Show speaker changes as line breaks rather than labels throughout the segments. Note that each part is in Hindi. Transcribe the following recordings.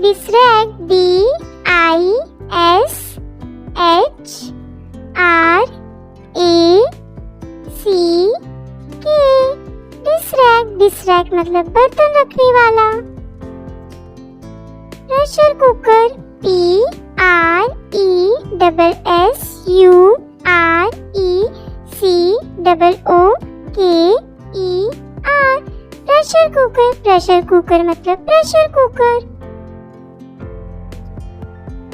डिसरेग DISHRACK डिसरेग मतलब बर्तन रखने वाला। Pressure cooker PRESSURECOOKER pressure cooker मतलब pressure cooker.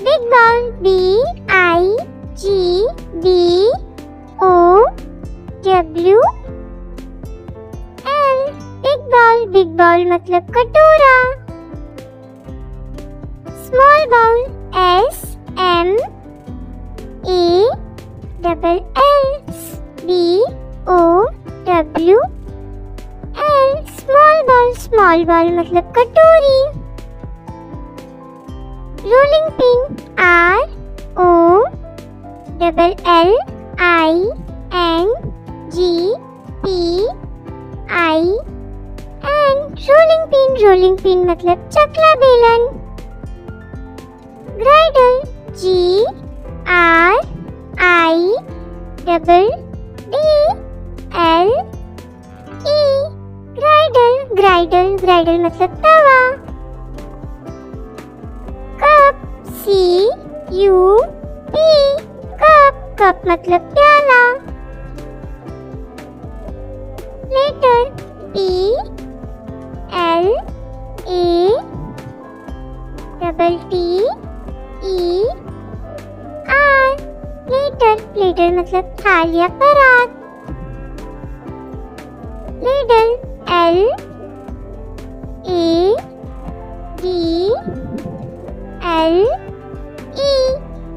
Big bowl BIGBOWL big bowl मतलब कटोरा। Small bowl SMALLBOWL small bowl मतलब कटोरी। Rolling pin ROLLINGPIN rolling pin मतलब चकला बेलन। ग्राइडल GRIDLE ग्राइडल मतलब तवा। कप कप मतलब प्याला। प्लेटर प्लेटर मतलब थाल या परात।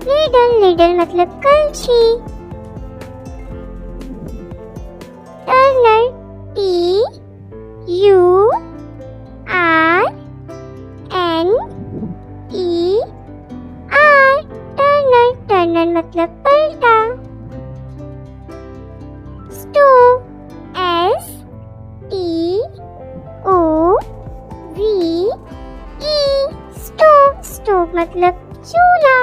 लेडल लेडल मतलब कलछी। टर्नर टर्नर मतलब पलटा। स्टोव स्टोव मतलब चूल्हा।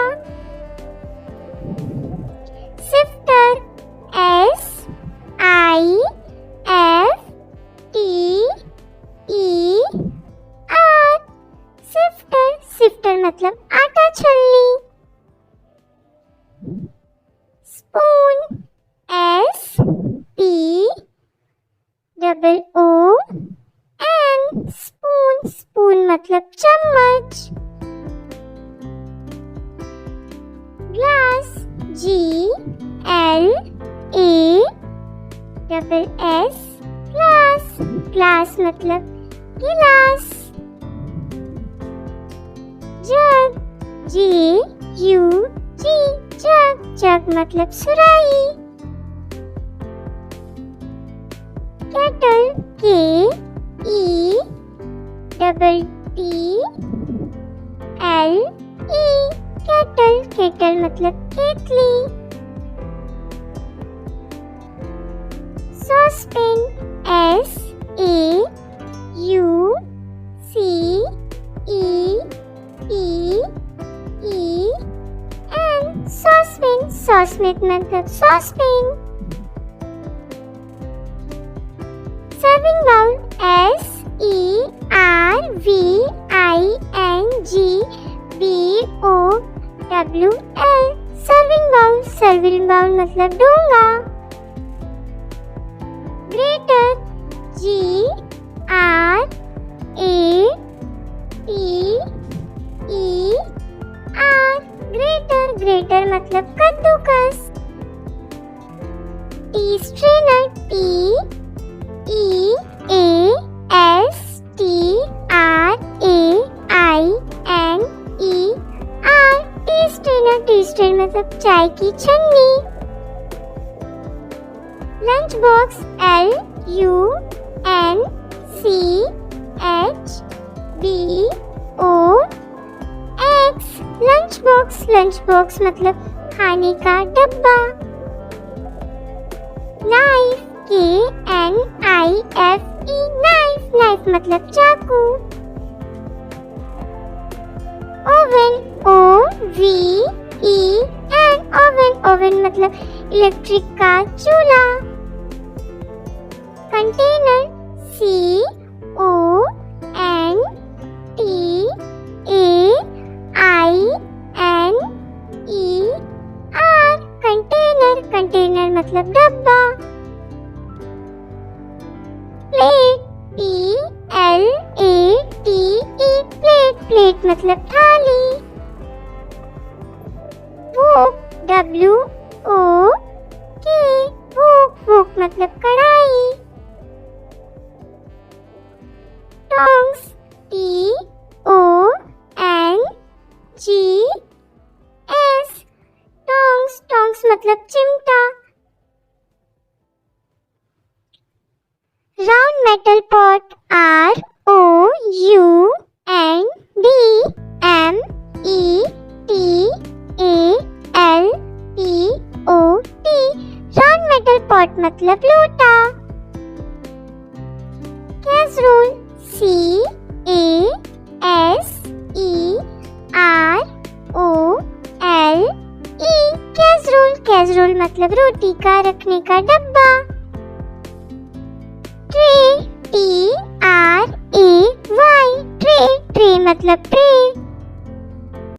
सिफ्टर सिफ्टर मतलब आटा छलनी। स्पून स्पून मतलब चम्मच। ग्लास ग्लास मतलब गिलास। जग जग मतलब सुराही। केटल केटल मतलब केतली। सॉसपेन सॉसपेन मतलब saucepan. Serving bowl SERVINGBOWL serving bowl मतलब डोंगा। ग्रेटर ग्रेटर मतलब कद्दूकस। टी स्ट्रेनर टी स्ट्रेनर मतलब चाय की छन्नी। लंच बॉक्स लंच बॉक्स मतलब खाने का डब्बा। नाइफ नाइफ मतलब चाकू। VEN ओवन, ओवन मतलब इलेक्ट्रिक का चूल्हा। कंटेनर CONTAINER, कंटेनर, कंटेनर मतलब डब्बा। प्लेट PLATE, प्लेट, प्लेट मतलब थाली। वोक WOK, वोक, वोक मतलब कढ़ाई। टोंग्स TONGS, टोंग्स, टोंग्स मतलब चिमटा। Round metal pot ROUNDMETALPOT, round metal pot मतलब लोटा। कैसरोल CASEROLE, कैसरोल, कैसरोल मतलब रोटी का रखने का डब्बा। ट्रे TRAY, ट्रे, ट्रे मतलब ट्रे।